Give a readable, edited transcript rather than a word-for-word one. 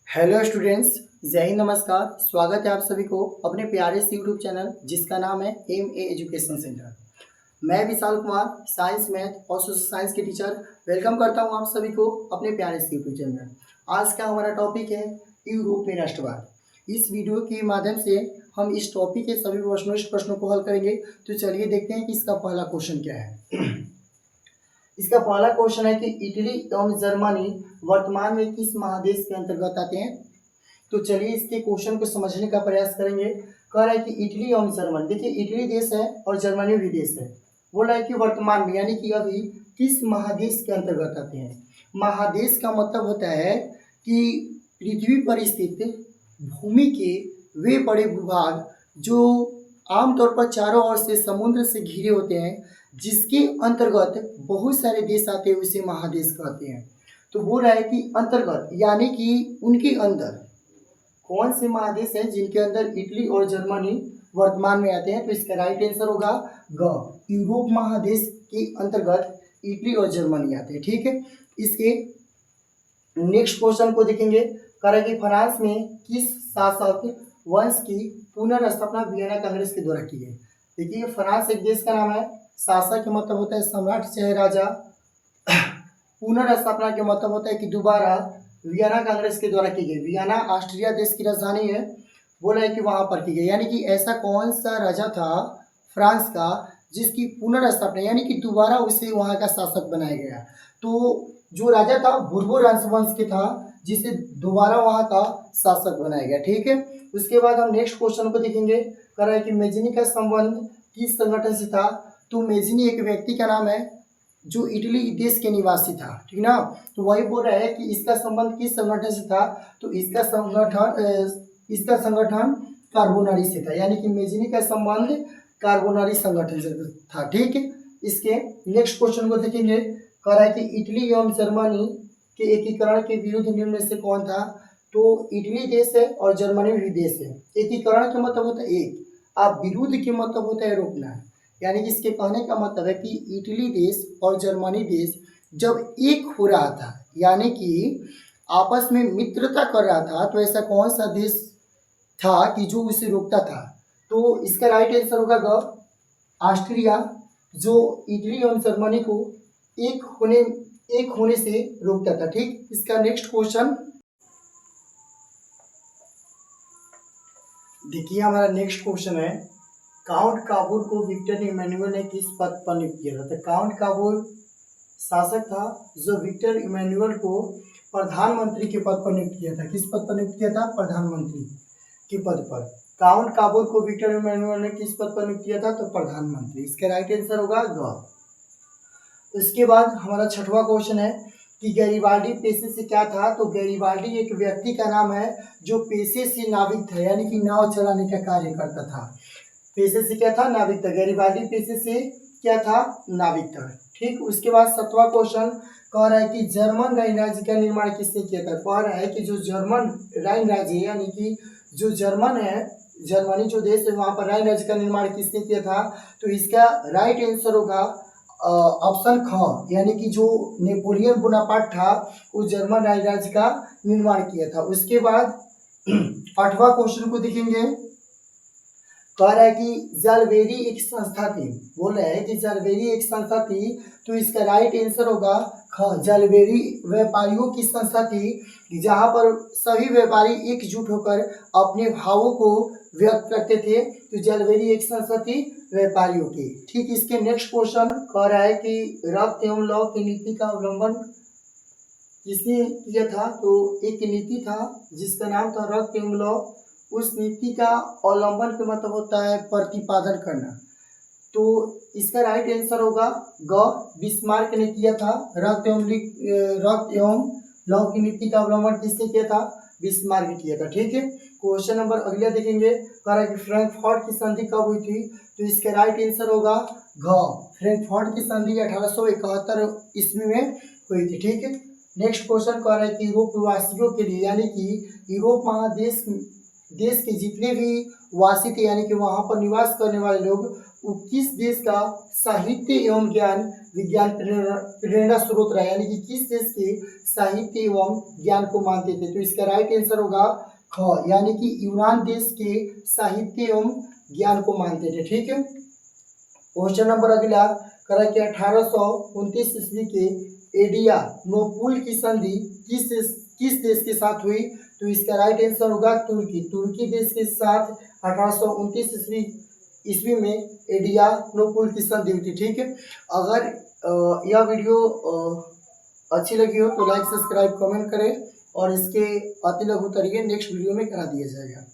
Hello students, जय हिंद, नमस्कार। स्वागत है आप सभी को अपने प्यारे से यूट्यूब चैनल जिसका नाम है MA एजुकेशन सेंटर। मैं विशाल कुमार, साइंस, मैथ और सोशल साइंस के टीचर, वेलकम करता हूं आप सभी को अपने प्यारे से यूट्यूब चैनल। आज का हमारा टॉपिक है यूरोप में राष्ट्रवाद। इस वीडियो के माध्यम से हम इस टॉपिक के सभी प्रश्नों को हल करेंगे। तो चलिए देखते हैं कि इसका पहला क्वेश्चन क्या है। इसका पहला क्वेश्चन है कि इटली एवं जर्मनी वर्तमान में किस महादेश के अंतर्गत आते हैं। तो चलिए इसके क्वेश्चन को समझने का प्रयास करेंगे। कह रहा है कि इटली एवं जर्मनी, देखिए इटली देश है और जर्मनी भी देश है। बोल रहा है कि वर्तमान में यानी कि अभी किस महादेश के अंतर्गत आते हैं। महादेश का मतलब होता है कि पृथ्वी पर स्थित भूमि के वे बड़े भूभाग जो आमतौर पर चारों ओर से समुद्र से घिरे होते हैं, जिसके अंतर्गत बहुत सारे देश आते हैं, उसे महादेश कहते हैं। तो बोल रहा है कि अंतर्गत यानी कि उनके अंदर कौन से महादेश हैं जिनके अंदर इटली और जर्मनी वर्तमान में आते हैं। तो इसका राइट आंसर होगा ग, यूरोप महादेश के अंतर्गत इटली और जर्मनी आते हैं। ठीक है, इसके नेक्स्ट क्वेश्चन को देखेंगे। करें कि फ्रांस में किस शासक वंश की पुनर्स्थापना वियना कांग्रेस के द्वारा की गई। देखिए फ्रांस एक देश का नाम है। शासक का मतलब होता है सम्राट चाहे राजा। पुनर्स्थापना का मतलब होता है कि दोबारा वियना कांग्रेस के द्वारा की गई। वियना ऑस्ट्रिया देश की राजधानी है। बोला है कि वहां पर की गई, यानी कि ऐसा कौन सा राजा था फ्रांस का जिसकी पुनर्स्थापना यानी कि दोबारा उसे वहां का शासक बनाया गया। तो जो राजा था बुर्बोन राजवंश के था, जिसे दोबारा वहां का शासक बनाया गया। ठीक है, उसके बाद हम नेक्स्ट क्वेश्चन को देखेंगे। कह रहा है कि मेजनी का संबंध किस संगठन से था। तो मेजनी एक व्यक्ति का नाम है जो इटली देश के निवासी था। ठीक ना, तो वही बोल रहा है कि इसका संबंध किस संगठन से था। तो इसका संगठन कार्बोनारी से था, यानी कि मेजनी का संबंध कार्बोनारी संगठन से था। ठीक है, इसके नेक्स्ट क्वेश्चन को देखेंगे। कह रहा है कि इटली एवं जर्मनी के एकीकरण के विरुद्ध निम्न में से कौन था। तो इटली देश है और जर्मनी भी देश है। एकीकरण का मतलब होता है एक, आप विरुद्ध के मतलब होता है रोकना। यानी कि इसके कहने का मतलब है कि इटली देश और जर्मनी देश जब एक हो रहा था, यानी कि आपस में मित्रता कर रहा था, तो ऐसा कौन सा देश था कि जो उसे रोकता था। तो इसका राइट आंसर होगा ग, ऑस्ट्रिया, जो इटली और जर्मनी को एक होने से रोकता था। ठीक, इसका नेक्स्ट क्वेश्चन देखिए। हमारा नेक्स्ट क्वेश्चन है, काउंट काबूल को विक्टर इमैनुअल ने किस पद पर नियुक्त किया था। तो काउंट काबूल शासक था जो विक्टर इमैनुअल को प्रधानमंत्री के पद पर नियुक्त किया था। किस पद पर नियुक्त किया था, प्रधानमंत्री के पद पर। काउंट काबूल को विक्टर इमैनुअल ने किस पद पर नियुक्त किया था, तो प्रधानमंत्री। इसका राइट आंसर होगा ग। इसके बाद हमारा छठवां क्वेश्चन है कि गैरिबाल्डी पेशे से क्या था। तो गैरिबाल्डी एक व्यक्ति का नाम है जो पेशे से नाविक था, यानी कि नाव चलाने का कार्य करता था। पेशे से क्या था, नाविक था। गैरिबाल्डी पेशे से क्या था, नाविक था। ठीक, उसके बाद सातवां क्वेश्चन कह रहा है कि जर्मन राइन राज्य का निर्माण किसने किया था। कह रहा है कि जो जर्मन राइन राज्य है, यानी कि जो जर्मन है, जर्मनी जो देश है, वहां पर राइन राज्य का निर्माण किसने किया था। तो इसका राइट आंसर होगा ऑप्शन ख, यानी कि जो नेपोलियन बोनापार्ट था वो जर्मन राइन राज्य का निर्माण किया था। उसके बाद आठवां क्वेश्चन को देखेंगे। कह रहा है कि जलवेरी एक संस्था थी। बोल रहा है कि जलवेरी एक संस्था थी। तो इसका राइट आंसर होगा ख, जलवेरी व्यापारियों की संस्था थी जहां पर सभी व्यापारी एकजुट होकर अपने भावों को व्यक्त करते थे। तो जलवेरी एक संस्था थी व्यापारियों की। ठीक, इसके नेक्स्ट क्वेश्चन कह रहा है कि रक्त एवं लौ की नीति का अवलंबन किसने किया था। तो एक नीति था जिसका नाम था रक्त एवं लौ। उस नीति का अवलंबन का मतलब होता है प्रतिपादन करना। तो इसका राइट आंसर होगा ग, बिस्मार्क ने किया था। रक्त एवं लौ की नीति का अवलंबन किसने किया था, बिस्मार्क किया था। ठीक है, क्वेश्चन नंबर अगला देखेंगे। कह रहा है कि फ्रैंकफर्ट की संधि कब हुई थी। तो इसका राइट आंसर होगा घ, फ्रैंकफर्ट की संधि 1871 ईस्वी में हुई थी। ठीक है, नेक्स्ट क्वेश्चन कह रहा है कि यूरोप वासियों के लिए, यानी कि यूरोप महादेश देश के जितने भी वासी थे, यानी कि वहां पर निवास करने वाले लोग, वो किस देश का साहित्य एवं ज्ञान विज्ञान प्रेरणा स्रोत रहा, यानी कि किस देश के साहित्य एवं ज्ञान को मानते थे। तो इसका राइट आंसर होगा ख, यानी कि यूनान देश के साहित्य एवं ज्ञान को मानते थे। ठीक है। क्वेश्चन नंबर अगला करा कि 1829 ईस्वी के एडिया नोपुल की संधि किस देश के साथ हुई। तो इसका राइट आंसर होगा तुर्की। तुर्की देश के साथ 1829 ईस्वी में एडिया नोपुल की संधि हुई थी। ठीक है। अगर यह वीडियो अच्छी लगी हो तो लाइक सब्सक्राइब कमेंट करें और इसके अति लघु तरीके नेक्स्ट वीडियो में करा दिया जाएगा।